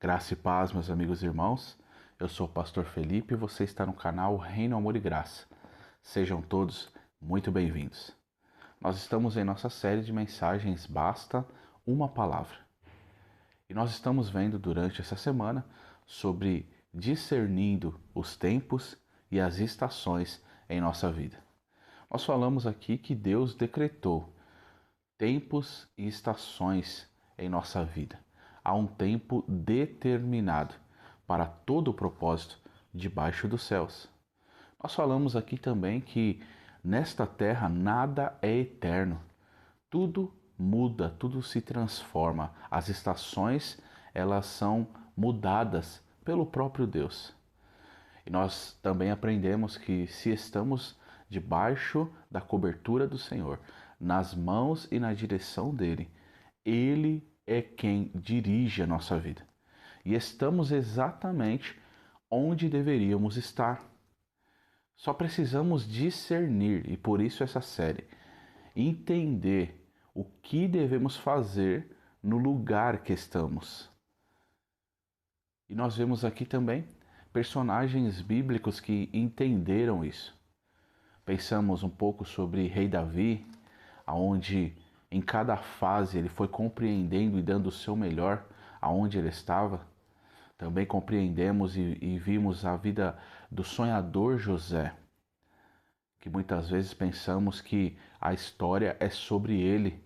Graça e paz, meus amigos e irmãos. Eu sou o pastor Felipe e você está no canal Reino, Amor e Graça. Sejam todos muito bem-vindos. Nós estamos em nossa série de mensagens Basta uma Palavra. E nós estamos vendo durante essa semana sobre discernindo os tempos e as estações em nossa vida. Nós falamos aqui que Deus decretou tempos e estações em nossa vida. Há um tempo determinado para todo o propósito debaixo dos céus. Nós falamos aqui também que nesta terra nada é eterno. Tudo muda, tudo se transforma. As estações, elas são mudadas pelo próprio Deus. E nós também aprendemos que se estamos debaixo da cobertura do Senhor, nas mãos e na direção dele, ele é quem dirige a nossa vida. E estamos exatamente onde deveríamos estar. Só precisamos discernir, e por isso essa série, entender o que devemos fazer no lugar que estamos. E nós vemos aqui também personagens bíblicos que entenderam isso. Pensamos um pouco sobre Rei Davi, onde em cada fase ele foi compreendendo e dando o seu melhor aonde ele estava. Também compreendemos e vimos a vida do sonhador José, que muitas vezes pensamos que a história é sobre ele,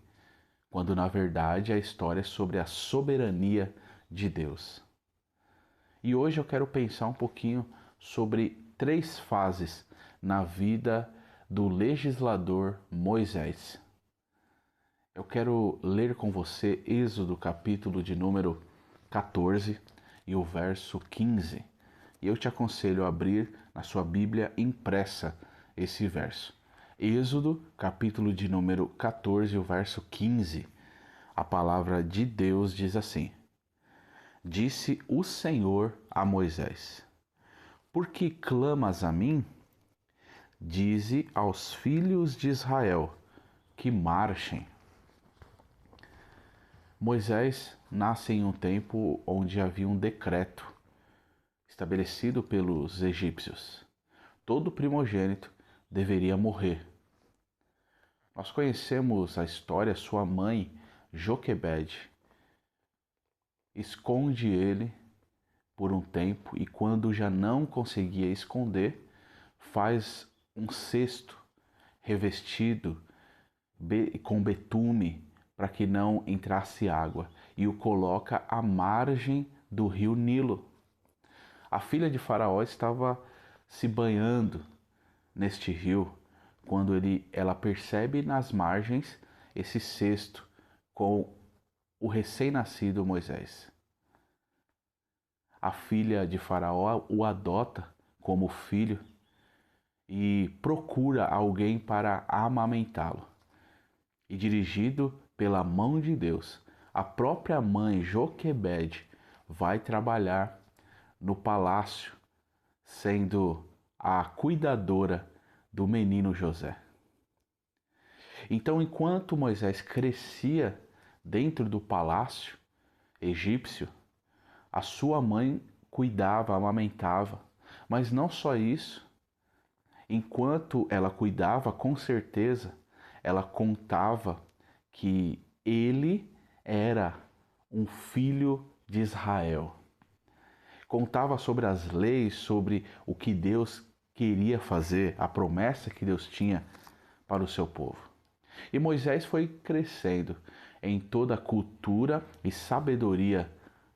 quando na verdade a história é sobre a soberania de Deus. E hoje eu quero pensar um pouquinho sobre 3 fases na vida do legislador Moisés. Eu quero ler com você Êxodo capítulo de número 14 e o verso 15. E eu te aconselho a abrir na sua Bíblia impressa esse verso. Êxodo capítulo de número 14 e o verso 15. A palavra de Deus diz assim: Disse o Senhor a Moisés: Por que clamas a mim? Dize aos filhos de Israel que marchem. Moisés nasce em um tempo onde havia um decreto estabelecido pelos egípcios. Todo primogênito deveria morrer. Nós conhecemos a história, sua mãe, Joquebede, esconde ele por um tempo e quando já não conseguia esconder, faz um cesto revestido com betume para que não entrasse água e o coloca à margem do rio Nilo. A filha de Faraó estava se banhando neste rio quando ela percebe nas margens esse cesto com o recém-nascido Moisés. A filha de Faraó o adota como filho e procura alguém para amamentá-lo. E dirigido pela mão de Deus, a própria mãe Joquebede vai trabalhar no palácio, sendo a cuidadora do menino José. Então, enquanto Moisés crescia dentro do palácio egípcio, a sua mãe cuidava, amamentava. Mas não só isso. Enquanto ela cuidava, com certeza, ela contava que ele era um filho de Israel. Contava sobre as leis, sobre o que Deus queria fazer, a promessa que Deus tinha para o seu povo. E Moisés foi crescendo em toda a cultura e sabedoria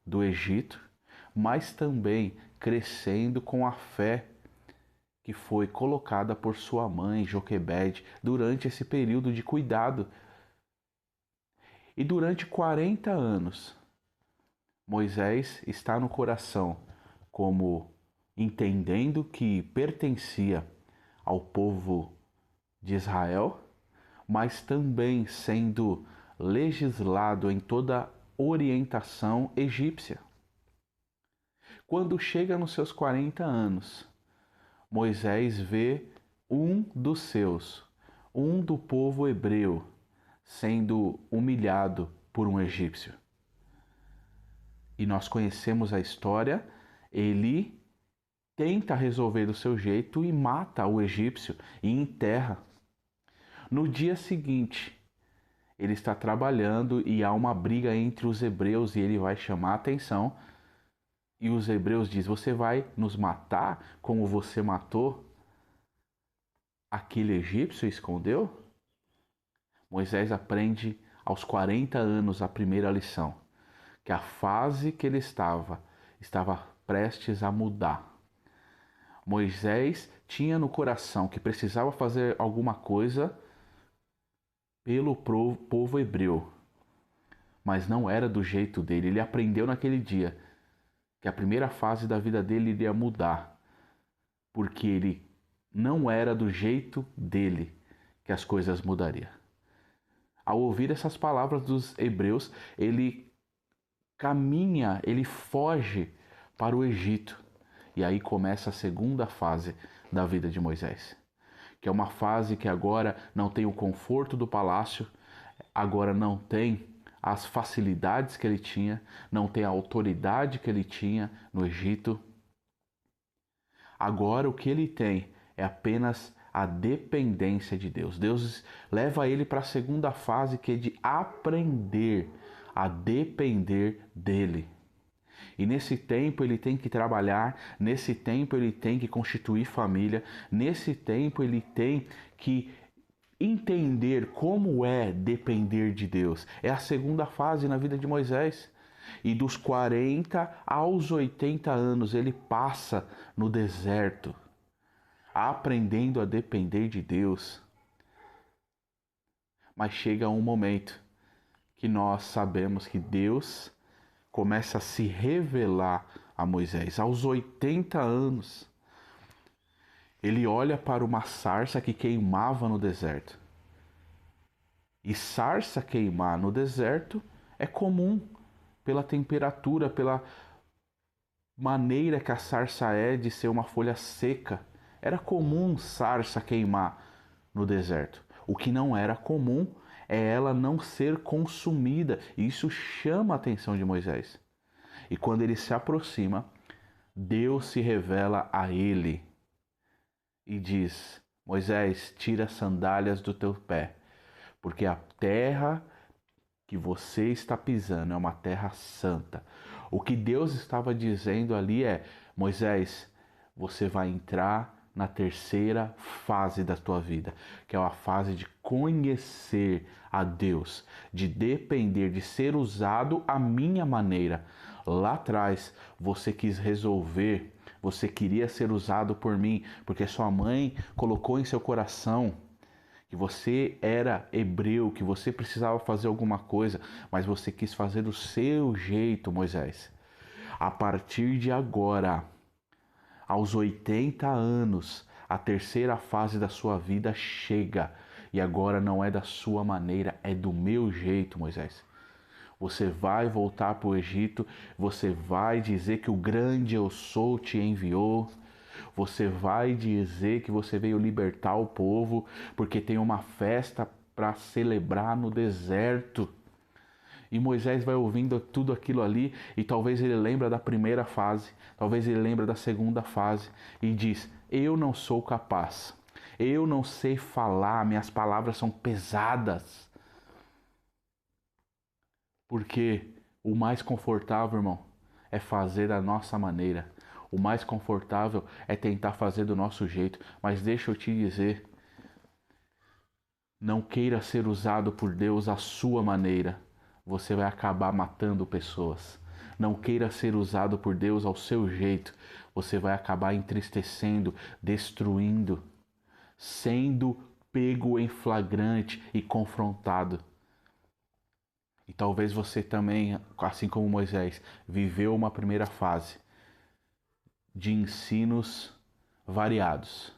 do Egito, mas também crescendo com a fé que foi colocada por sua mãe Joquebede durante esse período de cuidado. E durante 40 anos, Moisés está no coração como entendendo que pertencia ao povo de Israel, mas também sendo legislado em toda a orientação egípcia. Quando chega nos seus 40 anos, Moisés vê um dos seus, um do povo hebreu, sendo humilhado por um egípcio. e nós conhecemos a história, ele tenta resolver do seu jeito e mata o egípcio e enterra. No dia seguinte, ele está trabalhando e há uma briga entre os hebreus e ele vai chamar a atenção. E os hebreus dizem: você vai nos matar como você matou aquele egípcio e escondeu? Moisés aprende aos 40 anos a primeira lição, que a fase que ele estava prestes a mudar. Moisés tinha no coração que precisava fazer alguma coisa pelo povo hebreu, mas não era do jeito dele. Ele aprendeu naquele dia que a primeira fase da vida dele iria mudar, porque ele não era do jeito dele que as coisas mudariam. Ao ouvir essas palavras dos hebreus, ele caminha, ele foge para o Egito. E aí começa a segunda fase da vida de Moisés, que é uma fase que agora não tem o conforto do palácio, agora não tem as facilidades que ele tinha, não tem a autoridade que ele tinha no Egito. Agora o que ele tem é apenas a dependência de Deus. Deus leva ele para a segunda fase, que é de aprender a depender dele. E nesse tempo ele tem que trabalhar, nesse tempo ele tem que constituir família, nesse tempo ele tem que entender como é depender de Deus. É a segunda fase na vida de Moisés. E dos 40 aos 80 anos ele passa no deserto, aprendendo a depender de Deus. Mas chega um momento que nós sabemos que Deus começa a se revelar a Moisés. Aos 80 anos, ele olha para uma sarça que queimava no deserto. E sarça queimar no deserto é comum pela temperatura, pela maneira que a sarça é de ser uma folha seca. Era comum sarça queimar no deserto. O que não era comum é ela não ser consumida. E isso chama a atenção de Moisés. E quando ele se aproxima, Deus se revela a ele e diz: Moisés, tira as sandálias do teu pé, porque a terra que você está pisando é uma terra santa. O que Deus estava dizendo ali é: Moisés, você vai entrar na terceira fase da tua vida, que é a fase de conhecer a Deus, de depender, de ser usado à minha maneira. Lá atrás, você quis resolver, você queria ser usado por mim, porque sua mãe colocou em seu coração que você era hebreu, que você precisava fazer alguma coisa, mas você quis fazer do seu jeito, Moisés. A partir de agora, aos 80 anos, a terceira fase da sua vida chega. E agora não é da sua maneira, é do meu jeito, Moisés. Você vai voltar para o Egito, você vai dizer que o grande eu sou te enviou. Você vai dizer que você veio libertar o povo, porque tem uma festa para celebrar no deserto. E Moisés vai ouvindo tudo aquilo ali e talvez ele lembra da primeira fase, talvez ele lembra da segunda fase e diz: eu não sou capaz, eu não sei falar, minhas palavras são pesadas. Porque o mais confortável, irmão, é fazer da nossa maneira. O mais confortável é tentar fazer do nosso jeito. Mas deixa eu te dizer, não queira ser usado por Deus à sua maneira. Você vai acabar matando pessoas. Não queira ser usado por Deus ao seu jeito. Você vai acabar entristecendo, destruindo, sendo pego em flagrante e confrontado. E talvez você também, assim como Moisés, viveu uma primeira fase de ensinos variados.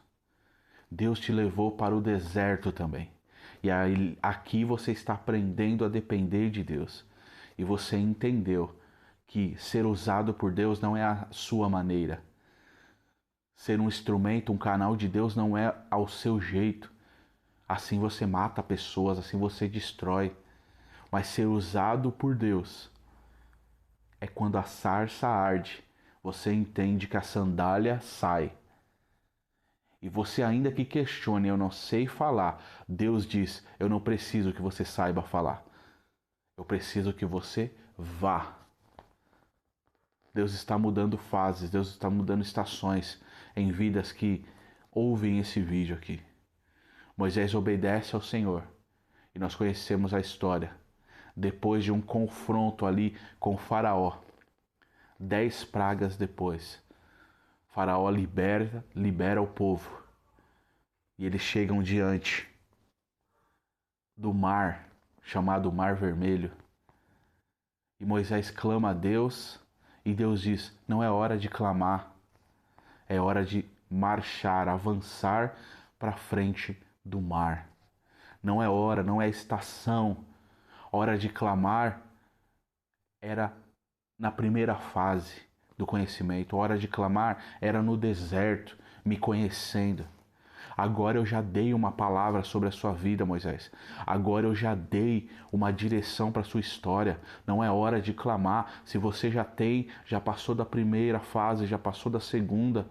Deus te levou para o deserto também. E aí, aqui você está aprendendo a depender de Deus. E você entendeu que ser usado por Deus não é a sua maneira. Ser um instrumento, um canal de Deus não é ao seu jeito. Assim você mata pessoas, assim você destrói. Mas ser usado por Deus é quando a sarça arde, você entende que a sandália sai. E você ainda que questione, eu não sei falar, Deus diz, eu não preciso que você saiba falar. Eu preciso que você vá. Deus está mudando fases, Deus está mudando estações em vidas que ouvem esse vídeo aqui. Moisés obedece ao Senhor e nós conhecemos a história. Depois de um confronto ali com o Faraó, 10 pragas depois, Faraó libera o povo e eles chegam diante do mar, chamado Mar Vermelho. E Moisés clama a Deus e Deus diz, não é hora de clamar, é hora de marchar, avançar para frente do mar. Não é hora, não é estação. Hora de clamar era na primeira fase do conhecimento. Hora de clamar era no deserto, me conhecendo. Agora eu já dei uma palavra sobre a sua vida, Moisés. Agora eu já dei uma direção para a sua história. Não é hora de clamar. Se você já passou da primeira fase, já passou da segunda,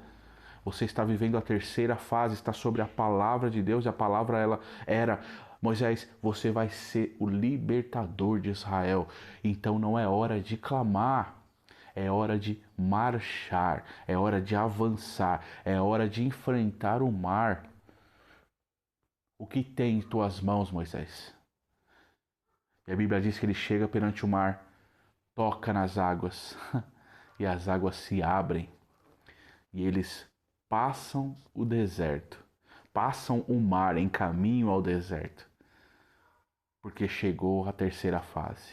você está vivendo a terceira fase, está sobre a palavra de Deus, e a palavra ela era: Moisés, você vai ser o libertador de Israel. Então não é hora de clamar, é hora de marchar, é hora de avançar, é hora de enfrentar o mar. O que tem em tuas mãos, Moisés? E a Bíblia diz que ele chega perante o mar, toca nas águas, e as águas se abrem, e eles passam o deserto, passam o mar em caminho ao deserto, porque chegou a terceira fase.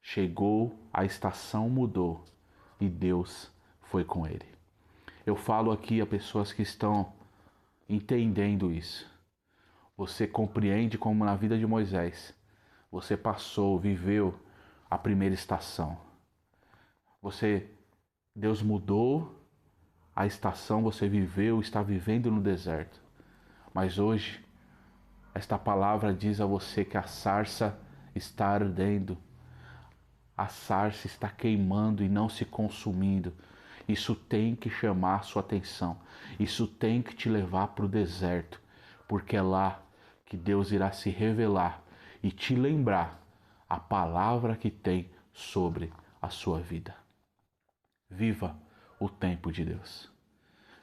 Chegou, a estação mudou e Deus foi com ele. Eu falo aqui a pessoas que estão entendendo isso. Você compreende como na vida de Moisés, você passou, viveu a primeira estação. Deus mudou a estação, você viveu, está vivendo no deserto. Mas hoje, esta palavra diz a você que a sarça está ardendo. A sarça está queimando e não se consumindo. Isso tem que chamar sua atenção. Isso tem que te levar para o deserto. Porque é lá que Deus irá se revelar e te lembrar a palavra que tem sobre a sua vida. Viva o tempo de Deus.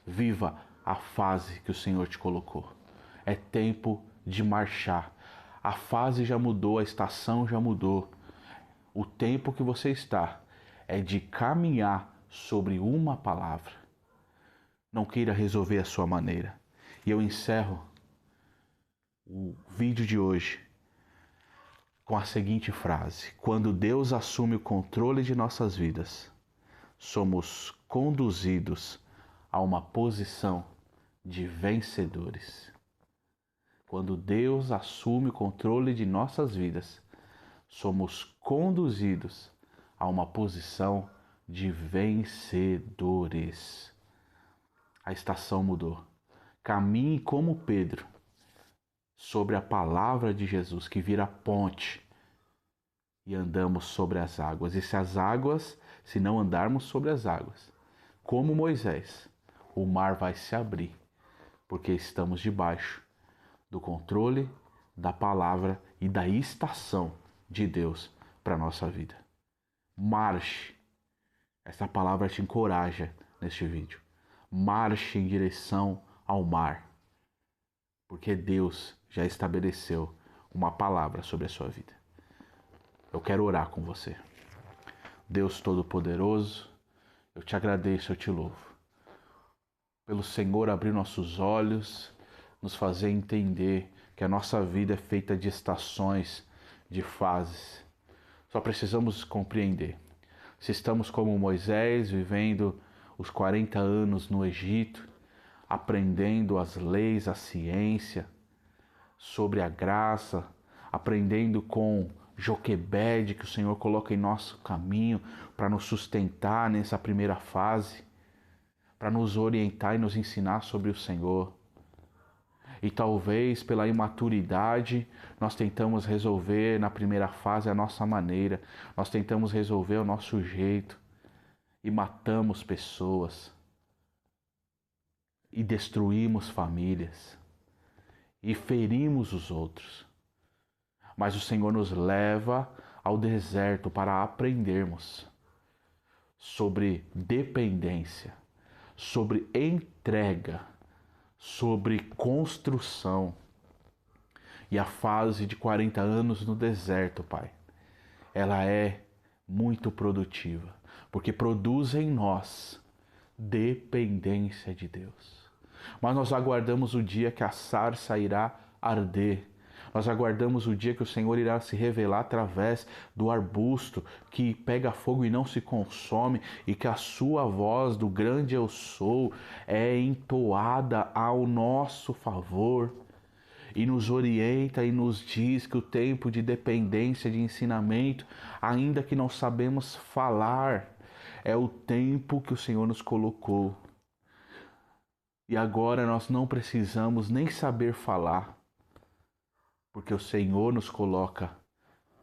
Viva a fase que o Senhor te colocou. É tempo de marchar. A fase já mudou, a estação já mudou. O tempo que você está é de caminhar sobre uma palavra. Não queira resolver a sua maneira. E eu encerro o vídeo de hoje com a seguinte frase: quando Deus assume o controle de nossas vidas, somos conduzidos a uma posição de vencedores. Quando Deus assume o controle de nossas vidas, somos conduzidos a uma posição de vencedores. A estação mudou. Caminhe como Pedro sobre a palavra de Jesus, que vira ponte, e andamos sobre as águas. E se não andarmos sobre as águas, como Moisés, o mar vai se abrir, porque estamos debaixo do controle da palavra e da estação de Deus para a nossa vida. Marche. Essa palavra te encoraja neste vídeo. Marche em direção ao mar, porque Deus já estabeleceu uma palavra sobre a sua vida. Eu quero orar com você. Deus Todo-Poderoso, eu te agradeço, eu te louvo. Pelo Senhor abrir nossos olhos, nos fazer entender que a nossa vida é feita de estações, de fases. Só precisamos compreender. Se estamos como Moisés, vivendo os 40 anos no Egito, aprendendo as leis, a ciência, sobre a graça, aprendendo com Joquebede, que o Senhor coloca em nosso caminho para nos sustentar nessa primeira fase, para nos orientar e nos ensinar sobre o Senhor. E talvez pela imaturidade nós tentamos resolver na primeira fase a nossa maneira, nós tentamos resolver o nosso jeito e matamos pessoas e destruímos famílias e ferimos os outros. Mas o Senhor nos leva ao deserto para aprendermos sobre dependência, sobre entrega, sobre construção. E a fase de 40 anos no deserto, Pai, ela é muito produtiva, porque produz em nós dependência de Deus. Mas nós aguardamos o dia que a sarça irá arder. Nós aguardamos o dia que o Senhor irá se revelar através do arbusto que pega fogo e não se consome, e que a sua voz do grande eu sou é entoada ao nosso favor e nos orienta e nos diz que o tempo de dependência, de ensinamento, ainda que não sabemos falar, é o tempo que o Senhor nos colocou. E agora nós não precisamos nem saber falar, porque o Senhor nos coloca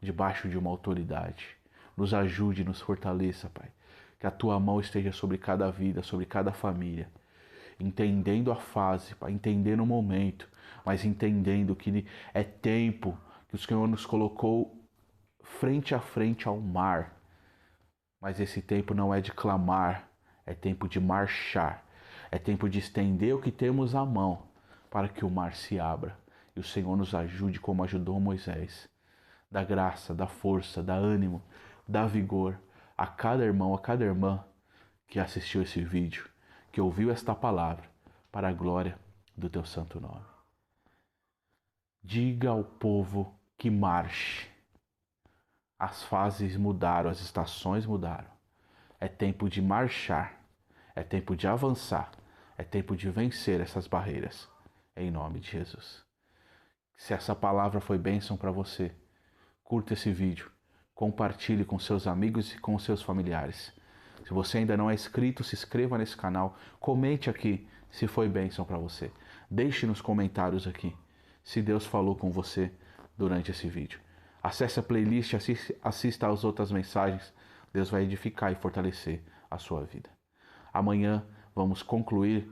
debaixo de uma autoridade. Nos ajude, nos fortaleça, Pai. Que a Tua mão esteja sobre cada vida, sobre cada família. Entendendo a fase, Pai, entendendo o momento, mas entendendo que é tempo que o Senhor nos colocou frente a frente ao mar. Mas esse tempo não é de clamar, é tempo de marchar. É tempo de estender o que temos à mão para que o mar se abra e o Senhor nos ajude como ajudou Moisés. Dá graça, dá força, dá ânimo, dá vigor a cada irmão, a cada irmã que assistiu esse vídeo, que ouviu esta palavra, para a glória do Teu santo nome. Diga ao povo que marche. As fases mudaram, as estações mudaram. É tempo de marchar, é tempo de avançar, é tempo de vencer essas barreiras, em nome de Jesus. Se essa palavra foi bênção para você, curta esse vídeo, compartilhe com seus amigos e com seus familiares. Se você ainda não é inscrito, se inscreva nesse canal, comente aqui se foi bênção para você. Deixe nos comentários aqui se Deus falou com você durante esse vídeo. Acesse a playlist, assista às outras mensagens. Deus vai edificar e fortalecer a sua vida. Amanhã vamos concluir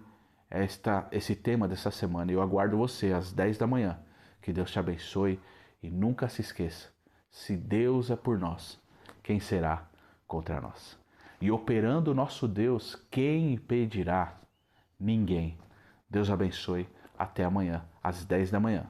esse tema dessa semana. Eu aguardo você às 10 da manhã. Que Deus te abençoe e nunca se esqueça, se Deus é por nós, quem será contra nós? E operando o nosso Deus, quem impedirá? Ninguém. Deus abençoe. Até amanhã, às 10 da manhã.